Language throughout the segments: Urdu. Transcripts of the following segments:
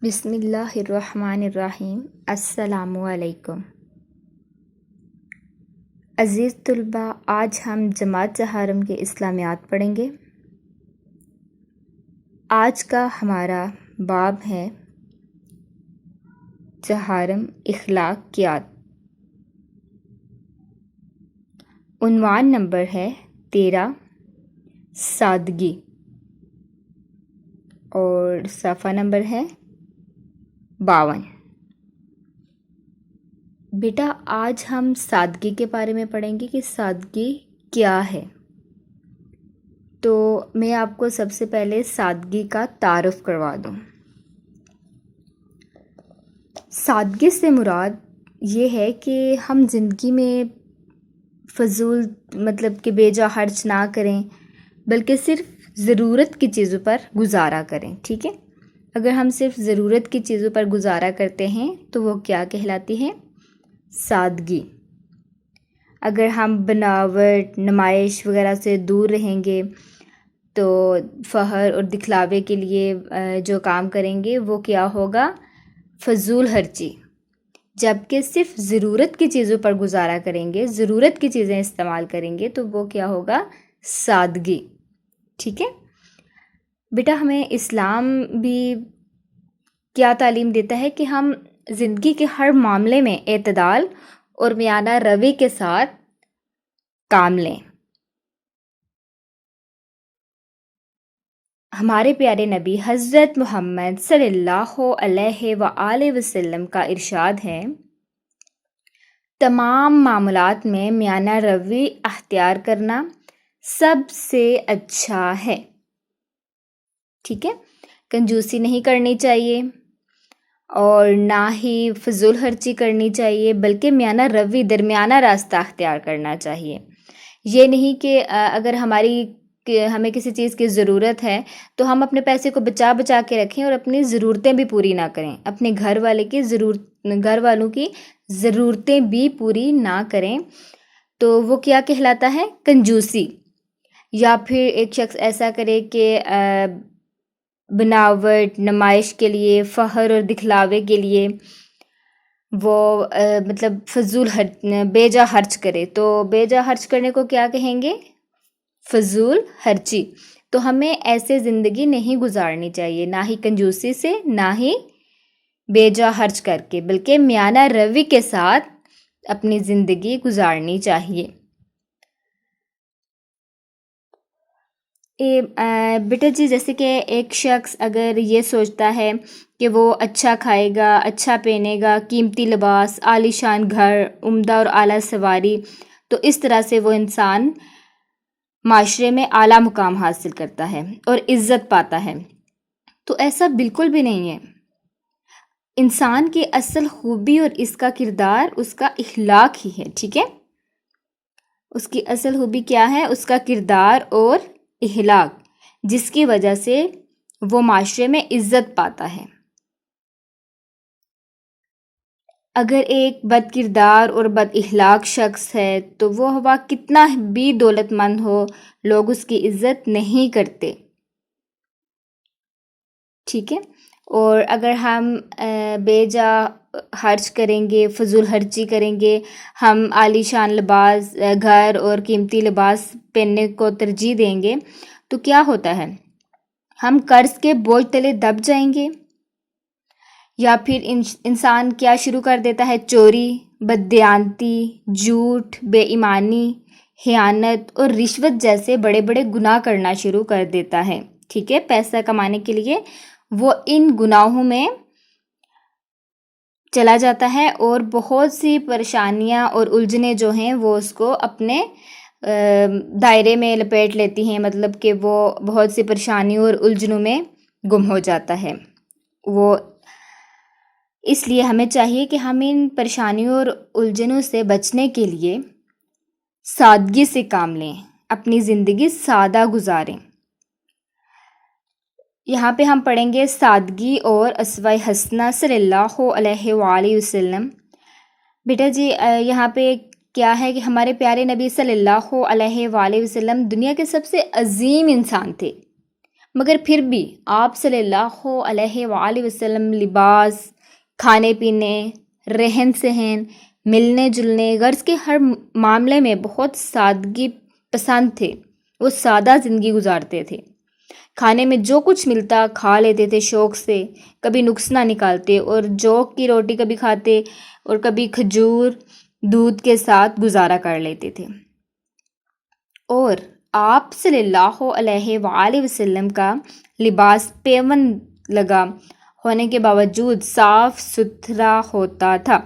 بسم اللہ الرحمن الرحیم۔ السلام علیکم عزیز طلباء، آج ہم جماعت چہارم کے اسلامیات پڑھیں گے۔ آج کا ہمارا باب ہے چہارم اخلاقیات۔ عنوان نمبر ہے 13 سادگی اور صفحہ نمبر ہے 52۔ بیٹا آج ہم سادگی کے بارے میں پڑھیں گے کہ سادگی کیا ہے۔ تو میں آپ کو سب سے پہلے سادگی کا تعارف کروا دوں۔ سادگی سے مراد یہ ہے کہ ہم زندگی میں فضول کہ بے جا خرچ نہ کریں، بلکہ صرف ضرورت کی چیزوں پر گزارا کریں۔ ٹھیک ہے، اگر ہم صرف ضرورت کی چیزوں پر گزارا کرتے ہیں تو وہ کیا کہلاتی ہے؟ سادگی۔ اگر ہم بناوٹ، نمائش وغیرہ سے دور رہیں گے تو فخر اور دکھلاوے کے لیے جو کام کریں گے وہ کیا ہوگا؟ فضول خرچی۔ جبکہ صرف ضرورت کی چیزوں پر گزارا کریں گے، ضرورت کی چیزیں استعمال کریں گے تو وہ کیا ہوگا؟ سادگی۔ ٹھیک ہے بیٹا، ہمیں اسلام بھی کیا تعلیم دیتا ہے کہ ہم زندگی کے ہر معاملے میں اعتدال اور میانہ روی کے ساتھ کام لیں۔ ہمارے پیارے نبی حضرت محمد صلی اللہ علیہ وآلہ وسلم کا ارشاد ہے، تمام معاملات میں میانہ روی اختیار کرنا سب سے اچھا ہے۔ ٹھیک ہے، کنجوسی نہیں کرنی چاہیے اور نہ ہی فضول خرچی کرنی چاہیے، بلکہ میانہ روی، درمیانہ راستہ اختیار کرنا چاہیے۔ یہ نہیں کہ اگر ہمیں کسی چیز کی ضرورت ہے تو ہم اپنے پیسے کو بچا کے رکھیں اور اپنی ضرورتیں بھی پوری نہ کریں، اپنے گھر والوں کی ضرورتیں بھی پوری نہ کریں، تو وہ کیا کہلاتا ہے؟ کنجوسی۔ یا پھر ایک شخص ایسا کرے کہ بناوٹ، نمائش کے لیے، فخر اور دکھلاوے کے لیے وہ فضول بے جا خرچ کرے، تو بے جا خرچ کرنے کو کیا کہیں گے؟ فضول خرچی۔ تو ہمیں ایسے زندگی نہیں گزارنی چاہیے، نہ ہی کنجوسی سے، نہ ہی بے جا خرچ کر کے، بلکہ میانہ روی کے ساتھ اپنی زندگی گزارنی چاہیے۔ بیٹا جی، جیسے کہ ایک شخص اگر یہ سوچتا ہے کہ وہ اچھا کھائے گا، اچھا پہنے گا، قیمتی لباس، عالی شان گھر، عمدہ اور اعلیٰ سواری، تو اس طرح سے وہ انسان معاشرے میں اعلیٰ مقام حاصل کرتا ہے اور عزت پاتا ہے، تو ایسا بالکل بھی نہیں ہے۔ انسان کی اصل خوبی اور اس کا کردار اس کا اخلاق ہی ہے۔ ٹھیک ہے، اس کی اصل خوبی کیا ہے؟ اس کا کردار اور اخلاق، جس کی وجہ سے وہ معاشرے میں عزت پاتا ہے۔ اگر ایک بد کردار اور بد اخلاق شخص ہے تو وہ ہوا کتنا بھی دولت مند ہو، لوگ اس کی عزت نہیں کرتے۔ ٹھیک ہے، اور اگر ہم بے جا خرچ کریں گے، فضول خرچی کریں گے، ہم عالی شان لباس، گھر اور قیمتی لباس پہننے کو ترجیح دیں گے تو کیا ہوتا ہے؟ ہم قرض کے بوجھ تلے دب جائیں گے، یا پھر انسان کیا شروع کر دیتا ہے؟ چوری، بددیانتی، جھوٹ، بے ایمانی، خیانت اور رشوت جیسے بڑے بڑے گناہ کرنا شروع کر دیتا ہے۔ ٹھیک ہے، پیسہ کمانے کے لیے وہ ان گناہوں میں چلا جاتا ہے اور بہت سی پریشانیاں اور الجھنیں جو ہیں وہ اس کو اپنے دائرے میں لپیٹ لیتی ہیں، کہ وہ بہت سی پریشانیوں اور الجھنوں میں گم ہو جاتا ہے۔ اس لیے ہمیں چاہیے کہ ہم ان پریشانیوں اور الجھنوں سے بچنے کے لیے سادگی سے کام لیں، اپنی زندگی سادہ گزاریں۔ یہاں پہ ہم پڑھیں گے سادگی اور اسوہ حسنہ صلی اللہ علیہ وآلہ وسلم۔ بیٹا جی، یہاں پہ کیا ہے کہ ہمارے پیارے نبی صلی اللہ علیہ وآلہ وسلم دنیا کے سب سے عظیم انسان تھے، مگر پھر بھی آپ صلی اللہ علیہ وآلہ وسلم لباس، کھانے پینے، رہن سہن، ملنے جلنے، غرض کے ہر معاملے میں بہت سادگی پسند تھے۔ وہ سادہ زندگی گزارتے تھے۔ کھانے میں جو کچھ ملتا کھا لیتے تھے شوق سے، کبھی نقص نہ نکالتے، اور جوک کی روٹی کبھی کھاتے اور کبھی کھجور دودھ کے ساتھ گزارا کر لیتے تھے۔ اور آپ صلی اللہ علیہ وآلہ وسلم کا لباس پیوند لگا ہونے کے باوجود صاف ستھرا ہوتا تھا۔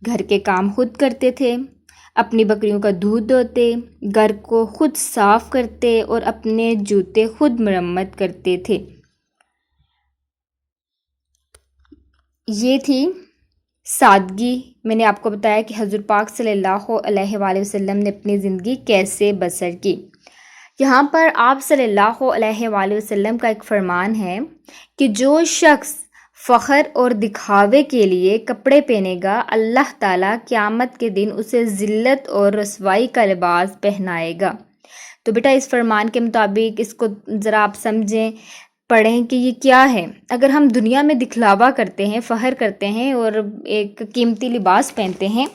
گھر کے کام خود کرتے تھے، اپنی بکریوں کا دودھ دوتے، گھر کو خود صاف کرتے اور اپنے جوتے خود مرمت کرتے تھے۔ یہ تھی سادگی۔ میں نے آپ کو بتایا کہ حضور پاک صلی اللہ علیہ وآلہ وسلم نے اپنی زندگی کیسے بسر کی۔ یہاں پر آپ صلی اللہ علیہ وآلہ وسلم کا ایک فرمان ہے کہ جو شخص فخر اور دکھاوے کے لیے کپڑے پہنے گا، اللہ تعالیٰ قیامت کے دن اسے ذلت اور رسوائی کا لباس پہنائے گا۔ تو بیٹا اس فرمان کے مطابق اس کو ذرا آپ سمجھیں، پڑھیں کہ یہ کیا ہے۔ اگر ہم دنیا میں دکھلاوا کرتے ہیں، فخر کرتے ہیں اور ایک قیمتی لباس پہنتے ہیں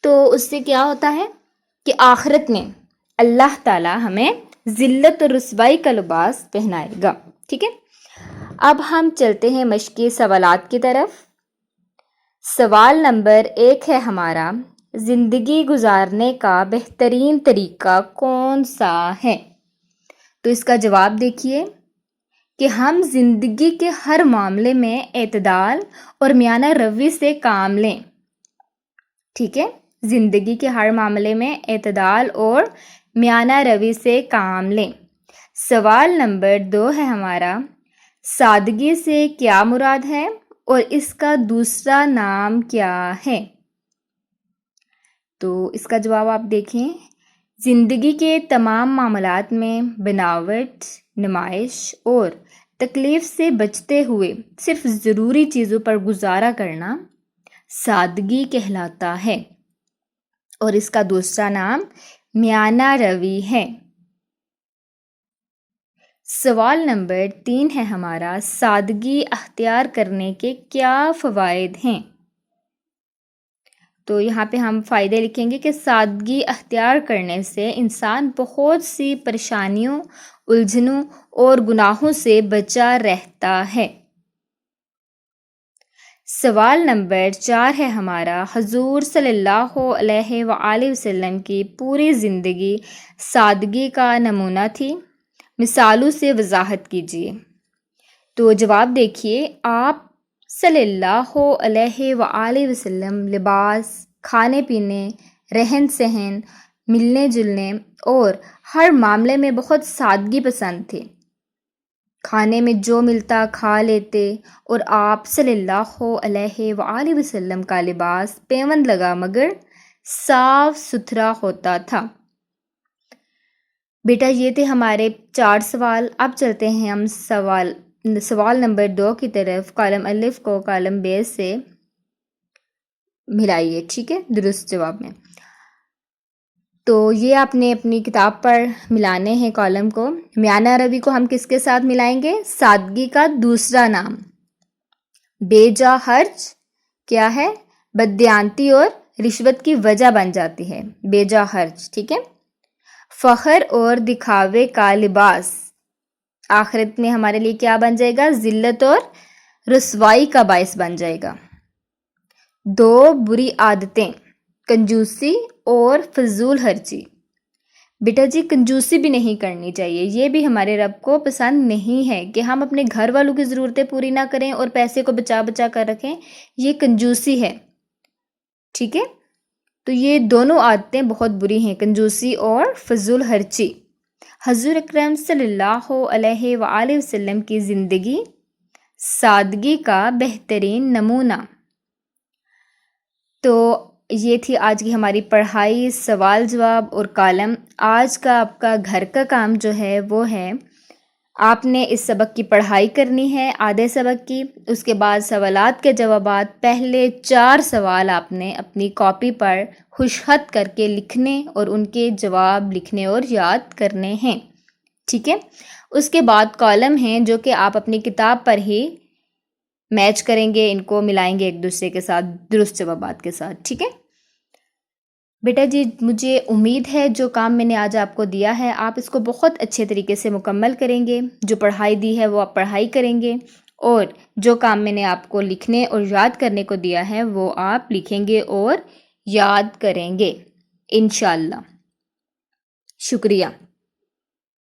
تو اس سے کیا ہوتا ہے کہ آخرت میں اللہ تعالیٰ ہمیں ذلت اور رسوائی کا لباس پہنائے گا۔ ٹھیک ہے، اب ہم چلتے ہیں مشقی سوالات کی طرف۔ سوال نمبر 1 ہے ہمارا، زندگی گزارنے کا بہترین طریقہ کون سا ہے؟ تو اس کا جواب دیکھیے کہ ہم زندگی کے ہر معاملے میں اعتدال اور میانہ روی سے کام لیں۔ ٹھیک ہے، زندگی کے ہر معاملے میں اعتدال اور میانہ روی سے کام لیں۔ سوال نمبر 2 ہے ہمارا، سادگی سے کیا مراد ہے اور اس کا دوسرا نام کیا ہے؟ تو اس کا جواب آپ دیکھیں، زندگی کے تمام معاملات میں بناوٹ، نمائش اور تکلیف سے بچتے ہوئے صرف ضروری چیزوں پر گزارا کرنا سادگی کہلاتا ہے، اور اس کا دوسرا نام میانہ روی ہے۔ سوال نمبر 3 ہے ہمارا، سادگی اختیار کرنے کے کیا فوائد ہیں؟ تو یہاں پہ ہم فائدے لکھیں گے کہ سادگی اختیار کرنے سے انسان بہت سی پریشانیوں، الجھنوں اور گناہوں سے بچا رہتا ہے۔ سوال نمبر 4 ہے ہمارا، حضور صلی اللہ علیہ وآلہ وسلم کی پوری زندگی سادگی کا نمونہ تھی، مثالوں سے وضاحت کیجیے۔ تو جواب دیکھیے، آپ صلی اللہ علیہ وآلہ وسلم لباس، کھانے پینے، رہن سہن، ملنے جلنے اور ہر معاملے میں بہت سادگی پسند تھے۔ کھانے میں جو ملتا کھا لیتے، اور آپ صلی اللہ علیہ وآلہ وسلم کا لباس پیوند لگا مگر صاف ستھرا ہوتا تھا۔ بیٹا یہ تھے ہمارے 4 سوال۔ اب چلتے ہیں ہم سوال نمبر 2 کی طرف۔ کالم الف کو کالم ب سے ملائیے، ٹھیک ہے، درست جواب میں۔ تو یہ آپ نے اپنی کتاب پر ملانے ہیں کالم کو۔ میانہ روی کو ہم کس کے ساتھ ملائیں گے؟ سادگی کا دوسرا نام۔ بے جا خرچ کیا ہے؟ بددیانتی اور رشوت کی وجہ بن جاتی ہے، بے جا خرچ، ٹھیک ہے۔ فخر اور دکھاوے کا لباس آخرت میں ہمارے لیے کیا بن جائے گا؟ ذلت اور رسوائی کا باعث بن جائے گا۔ 2 بری عادتیں، کنجوسی اور فضول خرچی۔ بیٹا جی کنجوسی بھی نہیں کرنی چاہیے، یہ بھی ہمارے رب کو پسند نہیں ہے کہ ہم اپنے گھر والوں کی ضرورتیں پوری نہ کریں اور پیسے کو بچا بچا کر رکھیں، یہ کنجوسی ہے، ٹھیک ہے۔ تو یہ دونوں عادتیں بہت بری ہیں، کنجوسی اور فضول خرچی۔ حضور اکرم صلی اللہ علیہ وآلہ وسلم کی زندگی سادگی کا بہترین نمونہ۔ تو یہ تھی آج کی ہماری پڑھائی، سوال جواب اور کالم۔ آج کا آپ کا گھر کا کام جو ہے وہ ہے، آپ نے اس سبق کی پڑھائی کرنی ہے، آدھے سبق کی، اس کے بعد سوالات کے جوابات، پہلے 4 سوال آپ نے اپنی کاپی پر خوش خط کر کے لکھنے اور ان کے جواب لکھنے اور یاد کرنے ہیں، ٹھیک ہے. اس کے بعد کالم ہیں جو کہ آپ اپنی کتاب پر ہی میچ کریں گے، ان کو ملائیں گے ایک دوسرے کے ساتھ درست جوابات کے ساتھ. ٹھیک ہے بیٹا جی، مجھے امید ہے جو کام میں نے آج آپ کو دیا ہے آپ اس کو بہت اچھے طریقے سے مکمل کریں گے. جو پڑھائی دی ہے وہ آپ پڑھائی کریں گے، اور جو کام میں نے آپ کو لکھنے اور یاد کرنے کو دیا ہے وہ آپ لکھیں گے اور یاد کریں گے انشاءاللہ. شکریہ.